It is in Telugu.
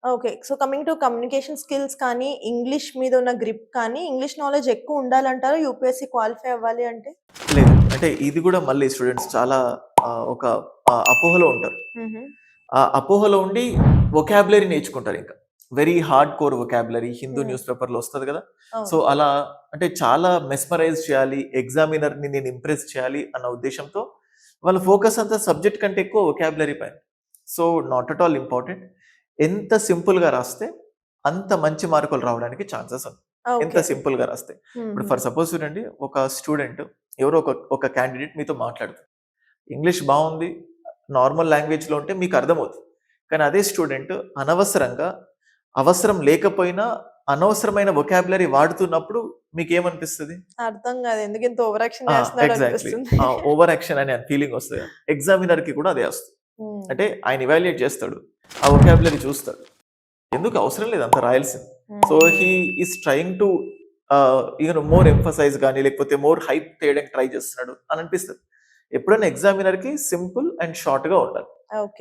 Okay. So, coming to communication skills కానీ, ఇంగ్లీష్ మీద ఉన్న గ్రిప్ కానీ, ఇంగ్లీష్ నాలెడ్జ్ ఎక్కువ ఉండాలంటారా యూపీఎస్‌సీ క్వాలిఫై అవ్వాలి అంటే? లేదు. అంటే ఇది గూడా మళ్ళీ స్టూడెంట్స్ చాలా ఒక అపోహలో ఉంటారు. హుహు. ఆ అపోహలో ఉండి వొకాబులరీ నేర్చుకుంటారింక. Very hard core vocabulary Hindu hmm. News పేపర్‌లో వస్తది గదా! సో, అవును. అలా అంటే చాలా మెస్మరైజ్ చేయాలి, ఎగ్జామినర్‌ని నేను ఇంప్రెస్ చేయాలి అన్న ఉద్దేశ్యంతో వాళ్ళ ఫోకస్ అంతా సబ్జెక్ట్ కంటే ఎక్కువ వొకాబులరీ పైన. So, not at all important. ఎంత సింపుల్‌గా రాస్తే అంత మంచి మార్కులు రావడానికి ఛాన్సెస్ ఉన్నాయి. ఎంత ఓకే. సింపుల్‌గా రాస్తే. ఇప్పుడు హుహు. ఫర్ సపోజ్ చూడండి ఒక స్టూడెంట్ ఎవరో ఒక క్యాండిడేట్ మీతో మాట్లాడుతారు. ఇంగ్లీష్ బావుంది. నార్మల్ లాంగ్వేజ్‌లో ఉంటే మీకర్థమవుతుంది. కానీ అదే స్టూడెంట్ అనవసరంగా, అవసరం లేకపోయినా అనవసరమైన వొకాబులరీ వాడుతున్నప్పుడు మీకేమనిపిస్తది? అర్థం కాదు. ఎందుకింత ఓవర్ యాక్షన్ ఆ! చేస్తున్నాడు ఎగ్జాక్ట్‌లీ. అనిపిస్తుంది. ఓవర్ యాక్షన్ అనే ఫీలింగొస్తది. ఎగ్జామినర్‌కి కూడా అదే వస్తది. హ్మ్. అంటే ఆయన ఎవాల్యుయేట్ చేస్తాడు. ఆ వొకాబులరీ చూస్తాడు. ఎందుకు అవసరం లేదు అంత రాయాల్సింది. So, hmm. He is trying to more emphasise గాని, లేకపోతే మోర్ హైప్ చేయడానికి ట్రై చేస్తున్నాడు అని అనిపిస్తది. ఎప్పుడైనా ఎగ్జామినర్‌కి సింపుల్ అండ్ షార్ట్‌గా ఉండాలి. ఓకే.